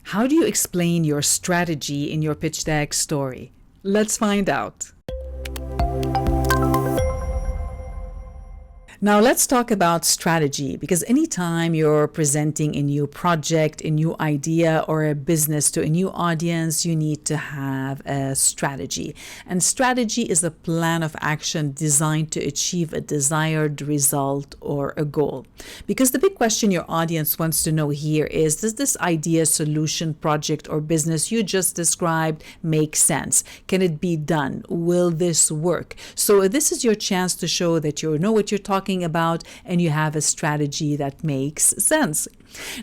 How do you explain your strategy in your pitch deck story? Let's find out. Now let's talk about strategy, because anytime you're presenting a new project, a new idea, or a business to a new audience, you need to have a strategy. And strategy is a plan of action designed to achieve a desired result or a goal. Because the big question your audience wants to know here is, does this idea, solution, project, or business you just described make sense? Can it be done? Will this work? So this is your chance to show that you know what you're talking about and you have a strategy that makes sense.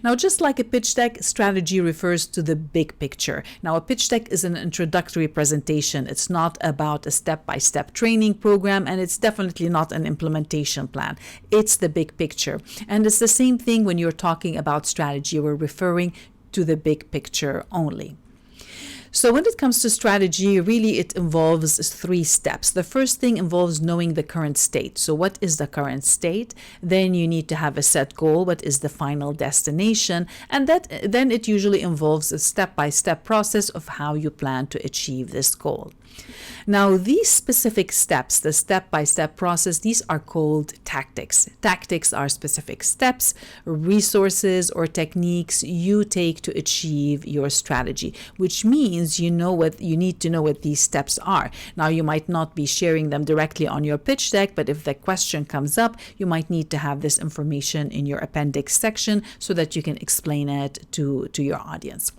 Now, just like a pitch deck, strategy refers to the big picture. Now, a pitch deck is an introductory presentation. It's not about a step-by-step training program, and it's definitely not an implementation plan. It's the big picture. And it's the same thing when you're talking about strategy. We're referring to the big picture only. So when it comes to strategy, really it involves 3 steps. The first thing involves knowing the current state. So what is the current state? Then you need to have a set goal. What is the final destination? And then it usually involves a step-by-step process of how you plan to achieve this goal. Now, these specific steps, the step-by-step process, these are called tactics. Tactics are specific steps, resources, or techniques you take to achieve your strategy, which means you need to know what these steps are. Now, you might not be sharing them directly on your pitch deck, but if the question comes up, you might need to have this information in your appendix section so that you can explain it to your audience.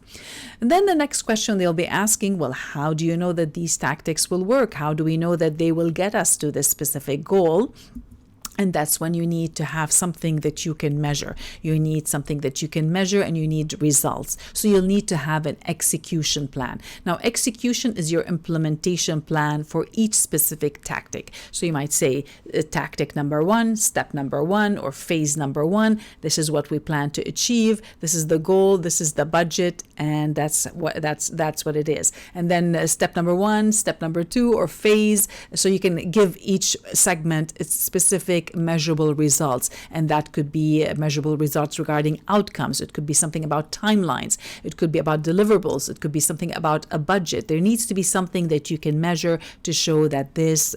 And then the next question they'll be asking, well, how do you know that these tactics will work? How do we know that they will get us to this specific goal? And that's when you need to have something that you can measure. You need something that you can measure, and you need results. So you'll need to have an execution plan. Now, execution is your implementation plan for each specific tactic. So you might say tactic number 1, step number 1, or phase number 1. This is what we plan to achieve. This is the goal. This is the budget, and that's what it is. And then step number 1, step number 2, or phase. So you can give each segment its specific measurable results, and that could be measurable results regarding outcomes. It could be something about timelines. It could be about deliverables. It could be something about a budget. There needs to be something that you can measure to show that this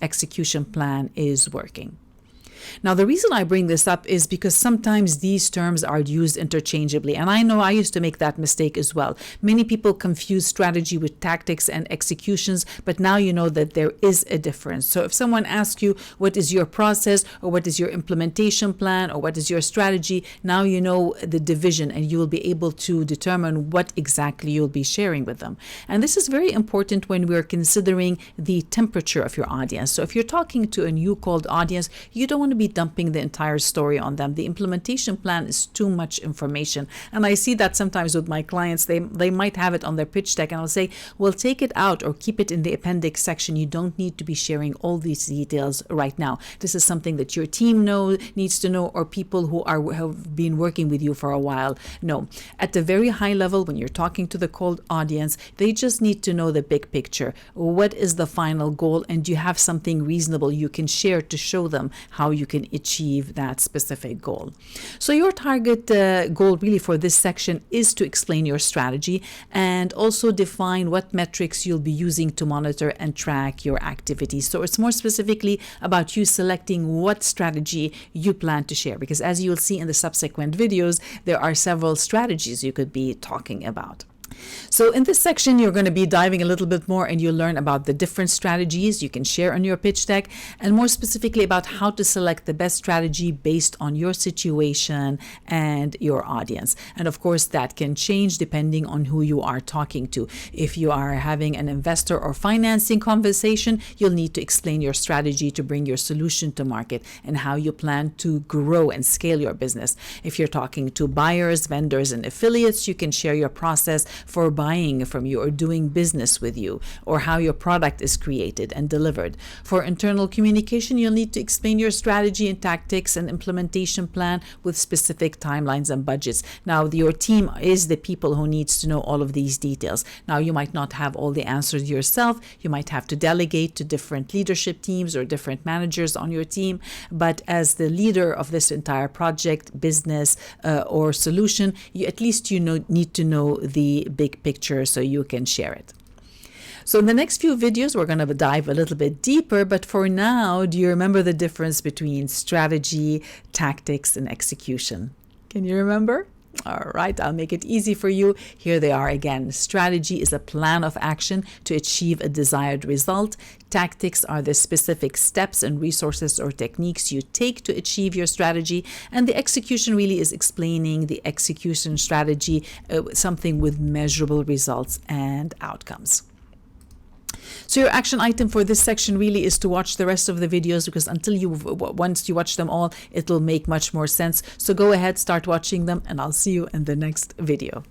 execution plan is working. Now, the reason I bring this up is because sometimes these terms are used interchangeably, and I know I used to make that mistake as well. Many people confuse strategy with tactics and executions, but now you know that there is a difference. So if someone asks you, what is your process, or what is your implementation plan, or what is your strategy, now you know the division, and you will be able to determine what exactly you'll be sharing with them. And this is very important when we're considering the temperature of your audience. So if you're talking to a new cold audience, you don't want to be dumping the entire story on them. The implementation plan is too much information. And I see that sometimes with my clients, they might have it on their pitch deck, and I'll say, well, take it out or keep it in the appendix section. You don't need to be sharing all these details right now. This is something that your team needs to know, or people who have been working with you for a while know. At the very high level, when you're talking to the cold audience, they just need to know the big picture. What is the final goal? And you have something reasonable you can share to show them how you can achieve that specific goal. So your target goal really for this section is to explain your strategy and also define what metrics you'll be using to monitor and track your activities. So it's more specifically about you selecting what strategy you plan to share, because as you will see in the subsequent videos, there are several strategies you could be talking about. So in this section, you're going to be diving a little bit more, and you'll learn about the different strategies you can share on your pitch deck, and more specifically about how to select the best strategy based on your situation and your audience. And of course, that can change depending on who you are talking to. If you are having an investor or financing conversation, you'll need to explain your strategy to bring your solution to market and how you plan to grow and scale your business. If you're talking to buyers, vendors, and affiliates, you can share your process for buying from you or doing business with you, or how your product is created and delivered. For internal communication, you'll need to explain your strategy and tactics and implementation plan with specific timelines and budgets. Now, your team is the people who needs to know all of these details. Now, you might not have all the answers yourself. You might have to delegate to different leadership teams or different managers on your team. But as the leader of this entire project, business, or solution, at least need to know the big picture so you can share it. So in the next few videos, we're going to dive a little bit deeper. But for now, do you remember the difference between strategy, tactics, and execution? Can you remember? All right, I'll make it easy for you. Here they are again. Strategy is a plan of action to achieve a desired result. Tactics are the specific steps and resources or techniques you take to achieve your strategy. And the execution really is explaining the execution strategy, something with measurable results and outcomes. So your action item for this section really is to watch the rest of the videos, because once you watch them all, it will make much more sense. So go ahead, start watching them, and I'll see you in the next video.